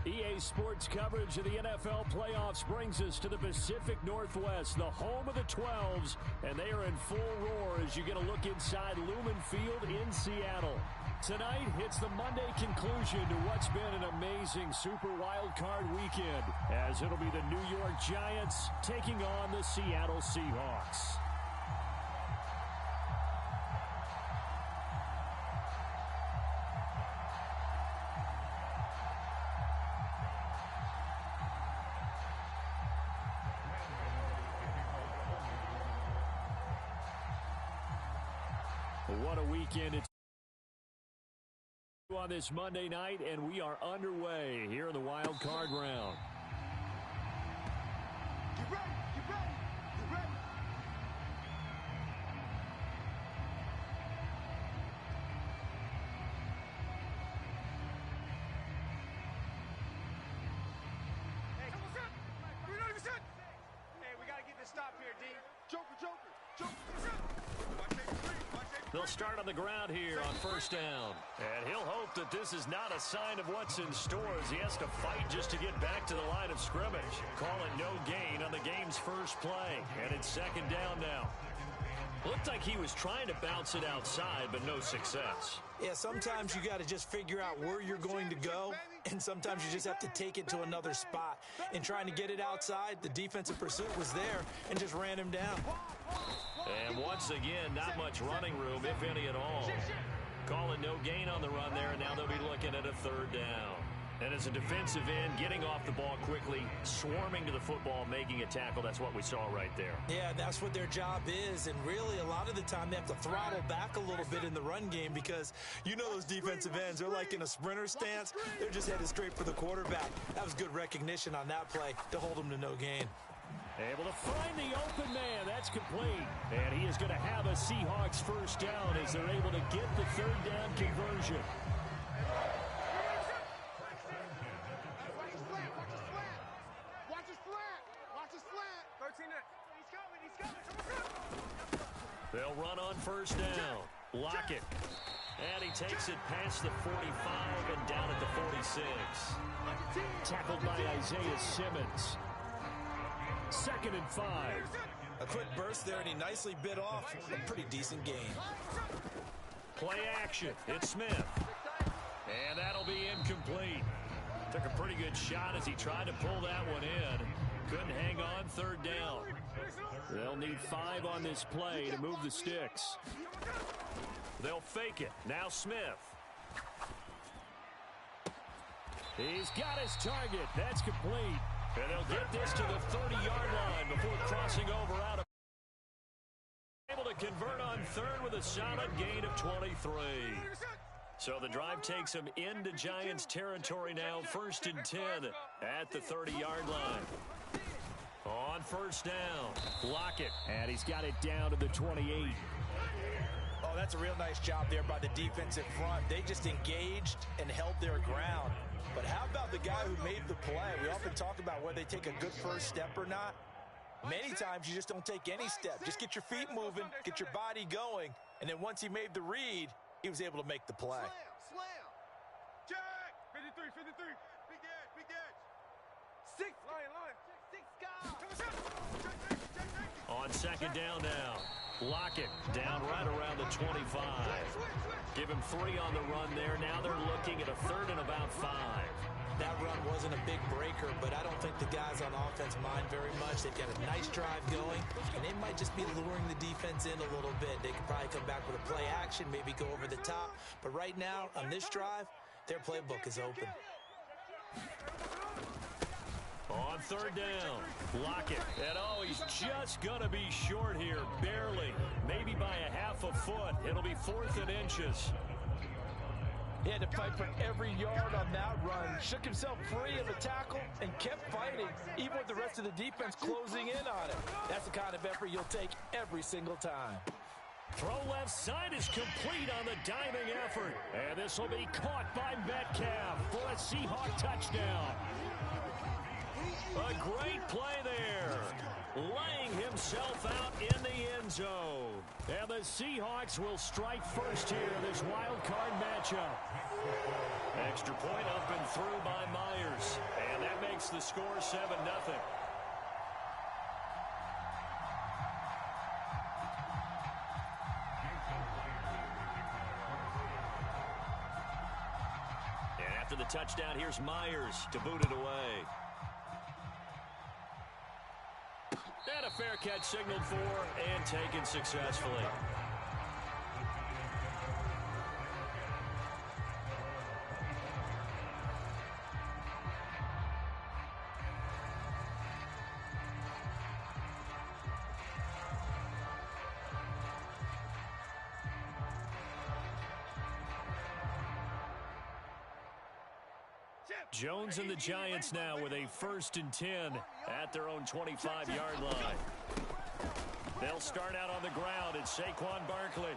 EA Sports coverage of the NFL playoffs brings us to the Pacific Northwest, the home of the 12s, and they are in full roar as you get a look inside Lumen Field in Seattle. Tonight hits the Monday conclusion to what's been an amazing Super Wild Card weekend, as it'll be the New York Giants taking on the Seattle Seahawks. What a weekend it's on this Monday night, and we are underway here in the wild card round. Get ready, get ready, get ready. Hey, what's up? We're not even set. Hey, we got to get this stop here, D. Joker. What's up? They'll start on the ground here on first down. And he'll hope that this is not a sign of what's in store as he has to fight just to get back to the line of scrimmage. Call it no gain on the game's first play. And it's second down now. Looked like he was trying to bounce it outside, but no success. Yeah, sometimes you got to just figure out where you're going to go, and sometimes you just have to take it to another spot. In trying to get it outside, the defensive pursuit was there and just ran him down. And once again, not much running room, if any at all. Calling no gain on the run there, and now they'll be looking at a third down. And as a defensive end, getting off the ball quickly, swarming to the football, making a tackle, that's what we saw right there. Yeah, that's what their job is, and really a lot of the time they have to throttle back a little bit in the run game because you know those defensive ends, they're like in a sprinter stance. They're just headed straight for the quarterback. That was good recognition on that play to hold them to no gain. Able to find the open man. That's complete. And he is going to have a Seahawks first down as they're able to get the third down conversion. Watch his flat. 13. He's coming. They'll run on first down. Lockett. And he takes it past the 45 and down at the 46. Tackled by Isaiah Simmons. 2nd and 5. A quick burst there, and he nicely bit off a pretty decent gain. Play action. It's Smith. And that'll be incomplete. Took a pretty good shot as he tried to pull that one in. Couldn't hang on, third down. They'll need 5 on this play to move the sticks. They'll fake it. Now Smith. He's got his target. That's complete. And they'll get this to the 30-yard line before crossing over out of. Able to convert on third with a solid gain of 23. So the drive takes him into Giants territory now, 1st and 10 at the 30-yard line. On first down, Lockett, and he's got it down to the 28. Oh, that's a real nice job there by the defensive front. They just engaged and held their ground. But how about the guy who made the play? We often talk about whether they take a good first step or not. Many times you just don't take any step. Just get your feet moving, get your body going, and then once he made the read, he was able to make the play. Slam. Jack. 53. Big edge. 6. Line. 6 guys. On second down now, Lockett down right around the 25. Give him 3 on the run there. Now they're looking at a 3rd and about 5. That run wasn't a big breaker, but I don't think the guys on offense mind very much. They've got a nice drive going, and they might just be luring the defense in a little bit. They could probably come back with a play action, maybe go over the top. But right now, on this drive, their playbook is open. On third down, Lockett. And he's just going to be short here, barely. Maybe by a half a foot. It'll be 4th and inches. He had to fight for every yard on that run. Shook himself free of a tackle and kept fighting, even with the rest of the defense closing in on it. That's the kind of effort you'll take every single time. Throw left side is complete on the diving effort. And this will be caught by Metcalf for a Seahawk touchdown. A great play there. Laying himself out in the end zone. And the Seahawks will strike first here in this wild card matchup. Extra point up and through by Myers. And that makes the score 7-0. And after the touchdown, here's Myers to boot it away. And a fair catch signaled for and taken successfully. Jones and the Giants now with a 1st and 10 at their own 25-yard line. They'll start out on the ground. It's Saquon Barkley.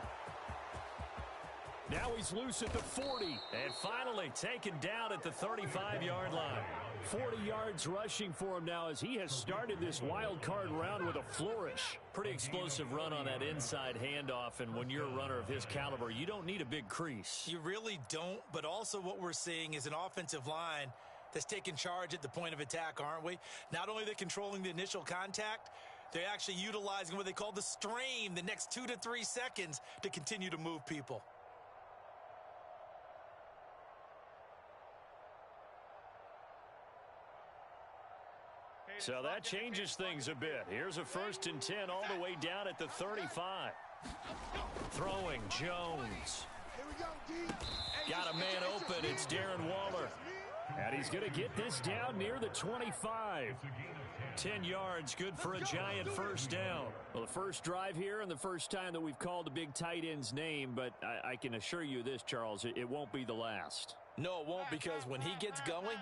Now he's loose at the 40 and finally taken down at the 35-yard line. 40 yards rushing for him now as he has started this wild card round with a flourish. Pretty explosive run on that inside handoff, and when you're a runner of his caliber, you don't need a big crease. You really don't, but also what we're seeing is an offensive line that's taking charge at the point of attack, aren't we? Not only are they controlling the initial contact, they're actually utilizing what they call the strain the next 2 to 3 seconds to continue to move people. So that changes things a bit. Here's a 1st and 10 all the way down at the 35. Throwing Jones. Got a man open. It's Darren Waller. And he's going to get this down near the 25. 10 yards, good for a Giant 1st down. Well, the first drive here and the first time that we've called a big tight end's name, but I can assure you this, Charles, it won't be the last. No, it won't, because when he gets going,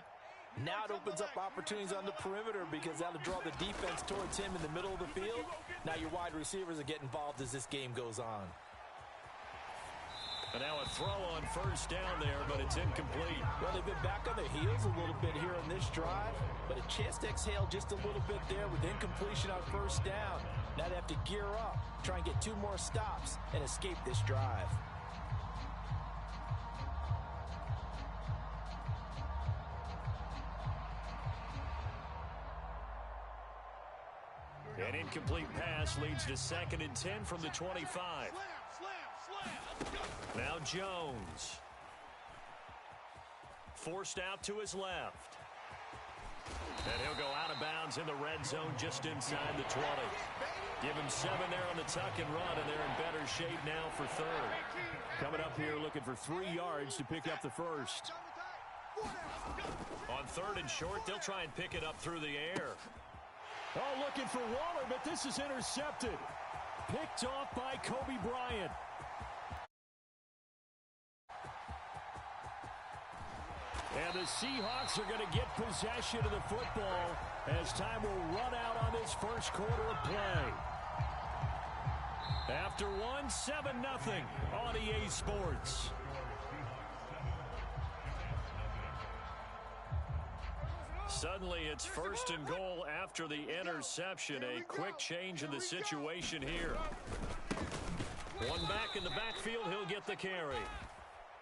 now it opens up opportunities on the perimeter because that'll draw the defense towards him in the middle of the field. Now your wide receivers will get involved as this game goes on. And now a throw on 1st down there, but it's incomplete. Well, they've been back on their heels a little bit here on this drive, but a chance to exhale just a little bit there with incompletion on 1st down. Now they have to gear up, try and get 2 more stops and escape this drive. An incomplete pass leads to 2nd and 10 from the 25. Now Jones. Forced out to his left. And he'll go out of bounds in the red zone just inside the 20. Give him 7 there on the tuck and run, and they're in better shape now for 3rd. Coming up here looking for 3 yards to pick up the 1st. On 3rd and short, they'll try and pick it up through the air. Oh, looking for Waller, but this is intercepted. Picked off by Kobe Bryant. And the Seahawks are going to get possession of the football as time will run out on this 1st quarter of play. After 7-0 on EA Sports. Suddenly, it's 1st and goal after the interception. A quick change in the situation here. One back in the backfield, he'll get the carry.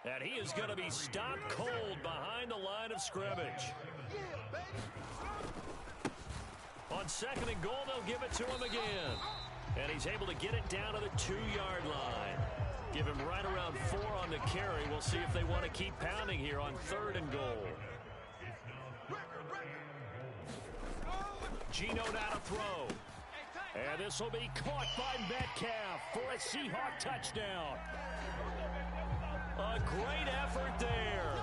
And he is going to be stopped cold behind the line of scrimmage. On 2nd and goal, they'll give it to him again. And he's able to get it down to the 2-yard line. Give him right around 4 on the carry. We'll see if they want to keep pounding here on 3rd and goal. Geno now to throw. And this will be caught by Metcalf for a Seahawk touchdown. A great effort there.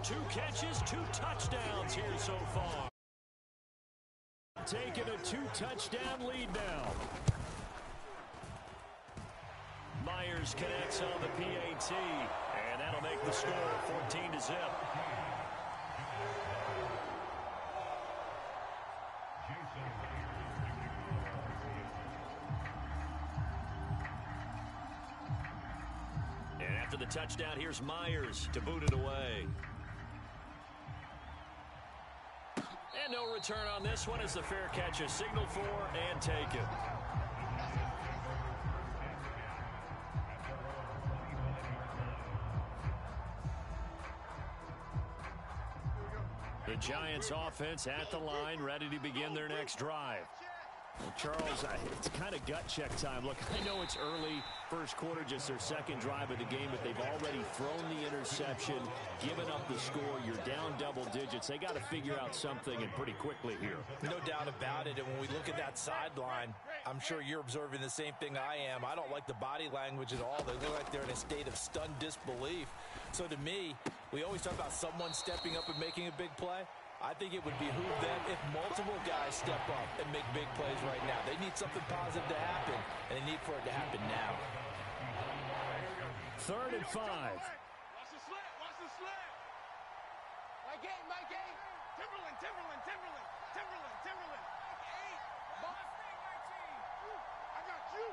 2 catches, 2 touchdowns here so far. Taking a 2-touchdown lead now. Myers connects on the PAT, and that'll make the score 14-0. And after the touchdown, here's Myers to boot it away. And no return on this one as the fair catch is signaled for and taken. The Giants offense at the line, ready to begin their next drive. Well, Charles, it's kind of gut check time. Look, I know it's early, first quarter, just their second drive of the game, but they've already thrown the interception, given up the score. You're down double digits. They got to figure out something, and pretty quickly here. No doubt about it, and when we look at that sideline, I'm sure you're observing the same thing I am. I don't like the body language at all. They look like they're in a state of stunned disbelief. So to me, we always talk about someone stepping up and making a big play. I think it would behoove them if multiple guys step up and make big plays right now. They need something positive to happen, and they need for it to happen now. 3rd and 5. Watch the slant. Watch the slant. My game. Timberland. Timberland. Eight. Boss. I got you.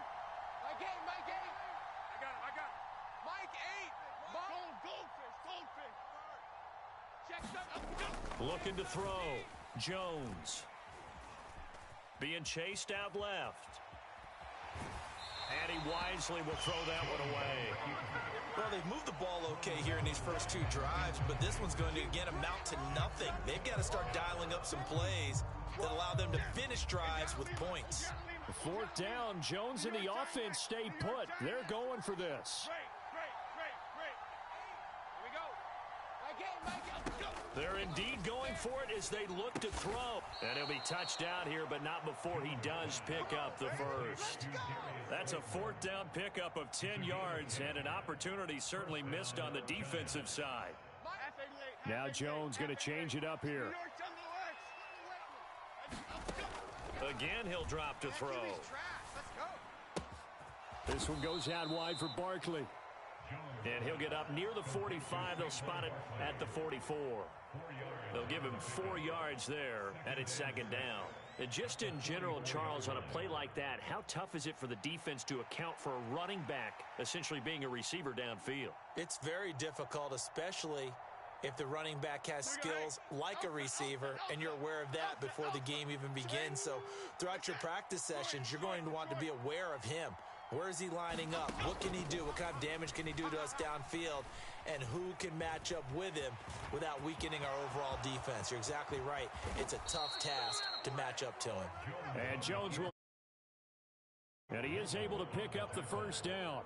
My game. I got him. Mike 8. Goldfish. Checked up. Looking to throw. Jones. Being chased out left. And he wisely will throw that one away. Well, they've moved the ball okay here in these first two drives, but this one's going to, again, amount to nothing. They've got to start dialing up some plays that allow them to finish drives with points. 4th down. Jones and the offense stay put. They're going for this. Great. Here we go. My game. They're indeed going for it as they look to throw. And he'll be touched out here, but not before he does pick up the first. That's a 4th down pickup of 10 yards and an opportunity certainly missed on the defensive side. Now Jones going to change it up here. Again, he'll drop to throw. This one goes out wide for Barkley. And he'll get up near the 45. They'll spot it at the 44. They'll give him 4 yards there, and it's 2nd down. And just in general, Charles, on a play like that, how tough is it for the defense to account for a running back essentially being a receiver downfield? It's very difficult, especially if the running back has skills like a receiver, and you're aware of that before the game even begins. So throughout your practice sessions, you're going to want to be aware of him. Where is he lining up? What can he do? What kind of damage can he do to us downfield? And who can match up with him without weakening our overall defense? You're exactly right. It's a tough task to match up to him. And Jones will. And he is able to pick up the first down.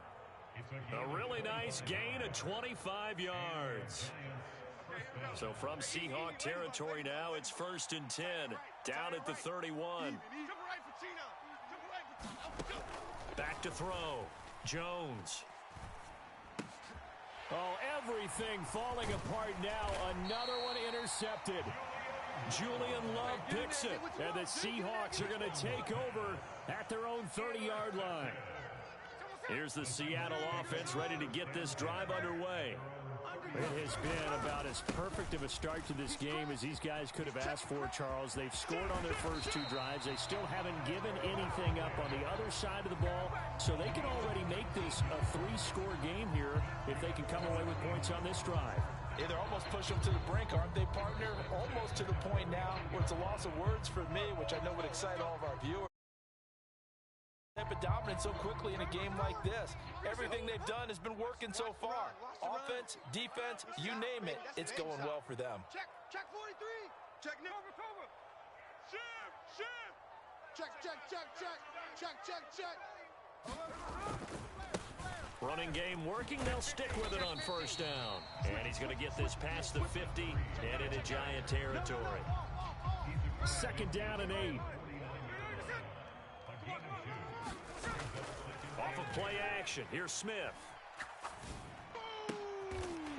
A really nice gain of 25 yards. So from Seahawk territory now, it's 1st and 10. Down at the 31. Back to throw. Jones. Oh, everything falling apart now. Another one intercepted. Julian Love picks it. And the Seahawks are going to take over at their own 30-yard line. Here's the Seattle offense ready to get this drive underway. It has been about as perfect of a start to this game as these guys could have asked for, Charles. They've scored on their first 2 drives. They still haven't given anything up on the other side of the ball, so they can already make this a 3-score game here if they can come away with points on this drive. Yeah, they're almost pushing them to the brink, aren't they, partner? Almost to the point now where it's a loss of words for me, which I know would excite all of our viewers. Type of dominance so quickly in a game like this. Everything they've done has been working so far. Offense, defense, you name it, it's going well for them. Check 43. Check Nick. Cover. Shift. Check. Running game working. They'll stick with it on 1st down. And he's going to get this past the 50 and into Giant territory. 2nd down and 8. Off of play action. Here's Smith.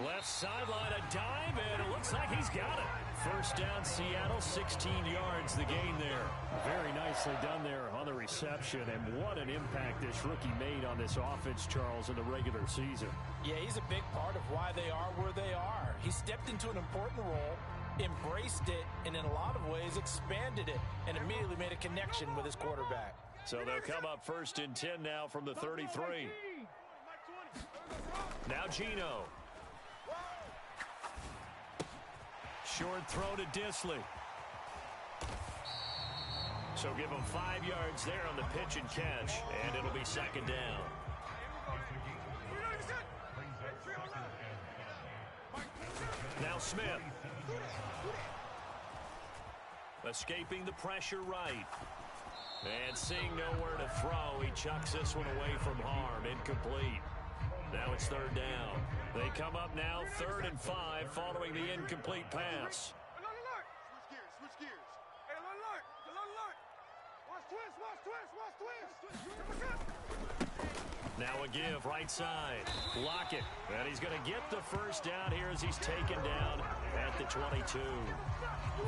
Left sideline, a dive, and it looks like he's got it. 1st down, Seattle, 16 yards, the gain there. Very nicely done there on the reception, and what an impact this rookie made on this offense, Charles, in the regular season. Yeah, he's a big part of why they are where they are. He stepped into an important role, embraced it, and in a lot of ways expanded it, and immediately made a connection with his quarterback. So they'll come up 1st and 10 now from the 33. Now Gino. Short throw to Disley. So give him 5 yards there on the pitch and catch, and it'll be 2nd down. Now Smith. Escaping the pressure right. And seeing nowhere to throw, he chucks this one away from harm. Incomplete. Now it's third down. They come up now 3rd and 5 following the incomplete pass. Switch gears. Hey, alert. Watch twist. Now a give, right side. Lockett. And he's going to get the first down here as he's taken down at the 22.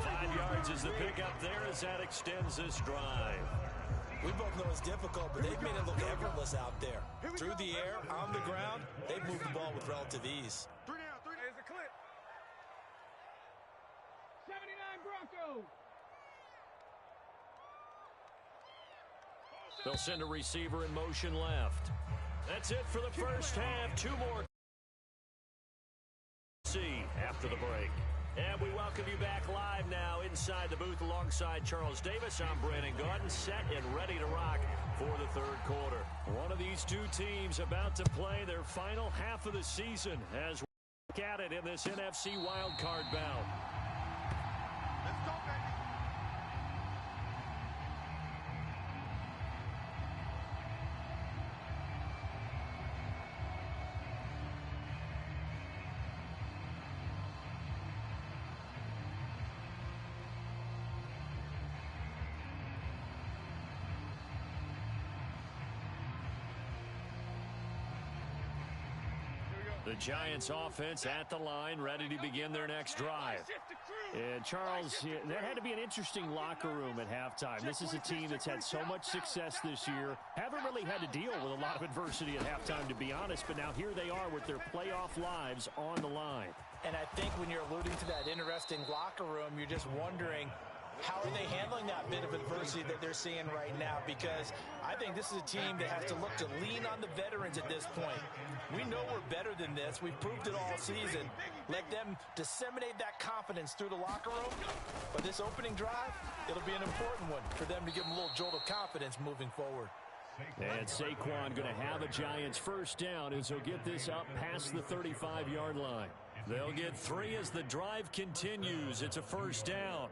5 yards is the pickup there as that extends this drive. We both know it's difficult, but they've made it look effortless out there. Through the air, on the ground, they've moved the ball with relative ease. 3 down. There's a clip. 79 Broncos. They'll send a receiver in motion left. That's it for the first half. 2 more. See after the break. And we welcome you back live now inside the booth alongside Charles Davis. I'm Brandon Gordon, set and ready to rock for the third quarter. One of these two teams about to play their final half of the season as we look at it in this NFC wildcard bout. Let's go, baby. The Giants offense at the line, ready to begin their next drive. And Charles, there had to be an interesting locker room at halftime. This is a team that's had so much success this year. Haven't really had to deal with a lot of adversity at halftime, to be honest. But now here they are with their playoff lives on the line. And I think when you're alluding to that interesting locker room, you're just wondering, how are they handling that bit of adversity that they're seeing right now? Because I think this is a team that has to look to lean on the veterans at this point. We know we're better than this. We've proved it all season. Let them disseminate that confidence through the locker room. But this opening drive, it'll be an important one for them to give them a little jolt of confidence moving forward. And Saquon going to have a Giants first down as he'll get this up past the 35-yard line. They'll get 3 as the drive continues. It's a first down.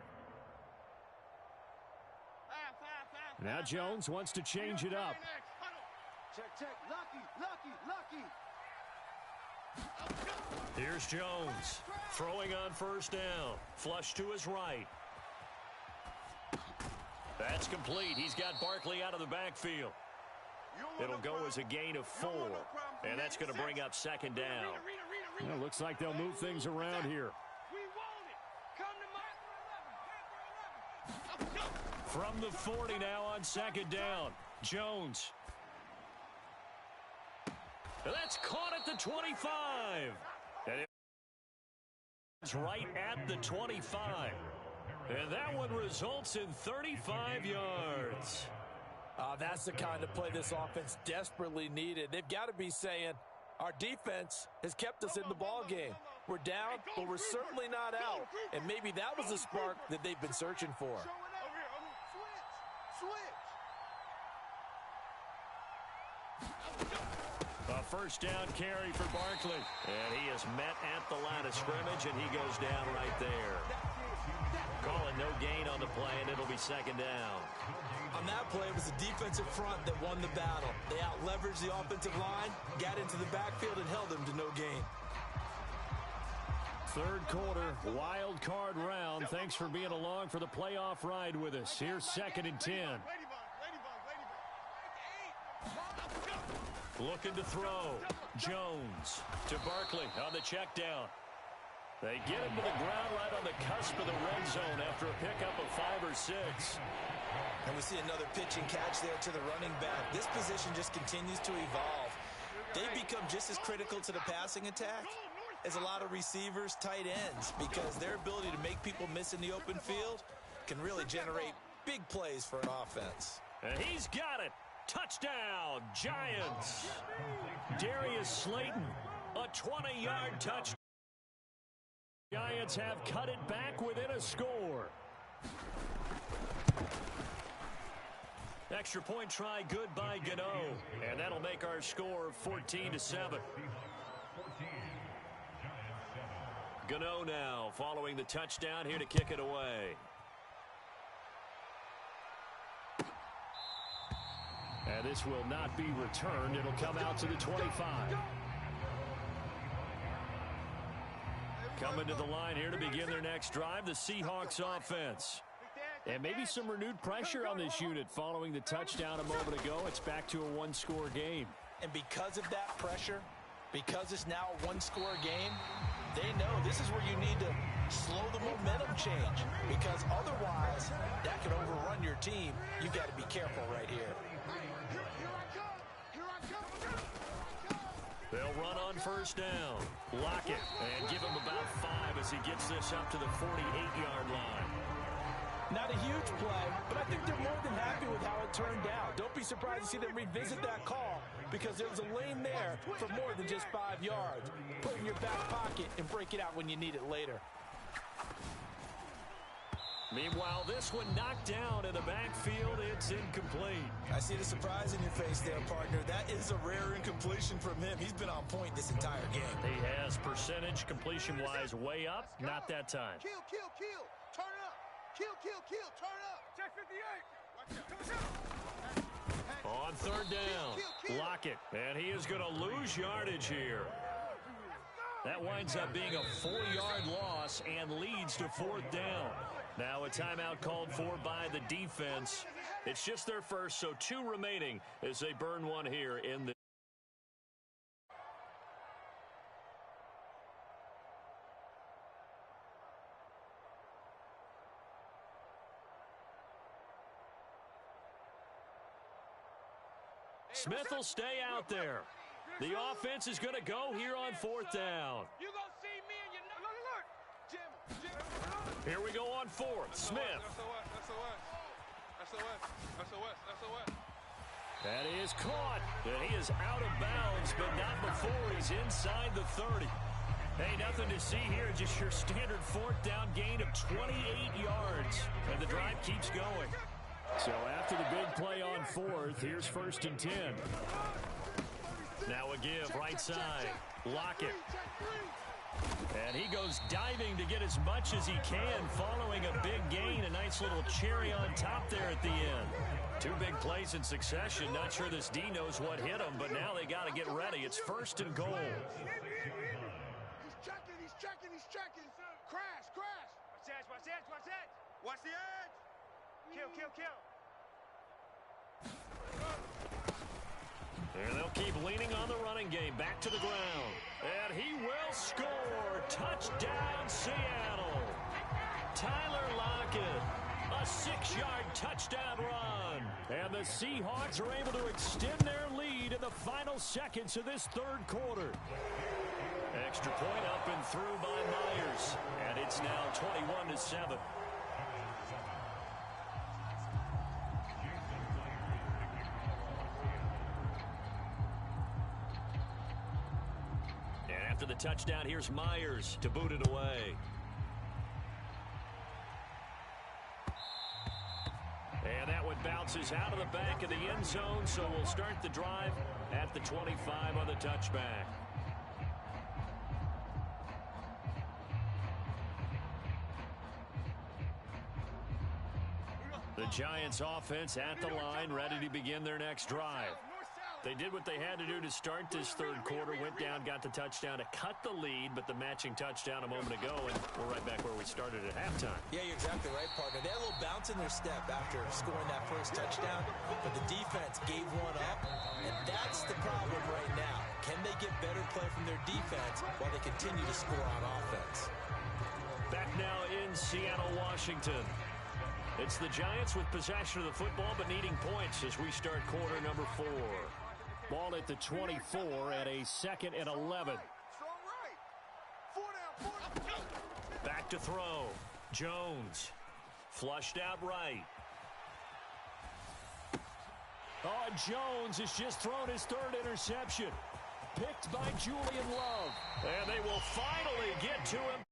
Now Jones wants to change it up. Check. Lucky. Here's Jones throwing on first down. Flush to his right. That's complete. He's got Barkley out of the backfield. It'll go as a gain of 4. And that's going to bring up second down. Well, looks like they'll move things around here. From the 40 now on second down. Jones. That's caught at the 25. And it's right at the 25. And that one results in 35 yards. That's the kind of play this offense desperately needed. They've got to be saying, our defense has kept us in the ball game. We're down, but we're certainly not out. And maybe that was the spark that they've been searching for. A first down carry for Barkley. And he is met at the line of scrimmage, and he goes down right there. Calling no gain on the play, and it'll be second down. On that play, it was the defensive front that won the battle. They out-leveraged the offensive line, got into the backfield, and held them to no gain. Third quarter, wild card round. Thanks for being along for the playoff ride with us. Here's second and 10. Looking to throw. Jones to Barkley on the check down. They get him to the ground right on the cusp of the red zone after a pickup of 5 or 6. And we see another pitch and catch there to the running back. This position just continues to evolve. They become just as critical to the passing attack as a lot of receivers, tight ends, because their ability to make people miss in the open field can really generate big plays for an offense. And he's got it. Touchdown, Giants. Darius Slayton, a 20-yard touchdown. Giants have cut it back within a score. Extra point try good by Gano. And that'll make our score 14-7. Gano now following the touchdown here to kick it away. And this will not be returned. It'll come out to the 25. Coming to the line here to begin their next drive, the Seahawks offense. And maybe some renewed pressure on this unit following the touchdown a moment ago. It's back to a one-score game. And because of that pressure, because it's now a one-score game, they know this is where you need to slow the momentum change, because otherwise that could overrun your team. You've got to be careful right here. They'll run on first down. Lock it and give him about 5 as he gets this up to the 48-yard line. Not a huge play, but I think they're more than happy with how it turned out. Don't be surprised to see them revisit that call, because there was a lane there for more than just 5 yards. Put it in your back pocket and break it out when you need it later. Meanwhile, this one knocked down in the backfield. It's incomplete. I see the surprise in your face there, partner. That is a rare incompletion from him. He's been on point this entire game. He has percentage completion-wise way up. Not that time. Kill, kill, kill. Turn up. Kill, kill, kill. Turn up. Check 58. On third down, Lockett, and he is going to lose yardage here. That winds up being a 4-yard loss and leads to fourth down. Now a timeout called for by the defense. It's just their first, so 2 remaining as they burn one here in the... Smith will stay out there. The offense is going to go here on fourth down. You gonna see me and your look. Jim. Here we go on fourth. Smith. SOS. That is caught. And he is out of bounds, but not before he's inside the 30. Hey, nothing to see here. Just your standard fourth down gain of 28 yards. And the drive keeps going. So after the big play on fourth, here's first and 10. Now a give right side. Lockett. And he goes diving to get as much as he can following a big gain. A nice little cherry on top there at the end. 2 big plays in succession. Not sure this D knows what hit him, but now they got to get ready. It's first and goal. He's checking. Crash. Watch that. Watch the edge. Kill. And they'll keep leaning on the running game. Back to the ground. And he will score. Touchdown, Seattle. Tyler Lockett. A 6-yard touchdown run. And the Seahawks are able to extend their lead in the final seconds of this third quarter. Extra point up and through by Myers. And it's now 21-7. After the touchdown, here's Myers to boot it away. And that one bounces out of the back of the end zone, so we'll start the drive at the 25 on the touchback. The Giants offense at the line, ready to begin their next drive. They did what they had to do to start this third quarter, went down, got the touchdown to cut the lead, but the matching touchdown a moment ago, and we're right back where we started at halftime. Yeah, you're exactly right, partner. They had a little bounce in their step after scoring that first touchdown, but the defense gave one up, and that's the problem right now. Can they get better play from their defense while they continue to score on offense? Back now in Seattle, Washington. It's the Giants with possession of the football, but needing points as we start quarter number 4. Ball at the 24 at a 2nd and 11. Back to throw. Jones. Flushed out right. Oh, Jones has just thrown his 3rd interception. Picked by Julian Love. And they will finally get to him.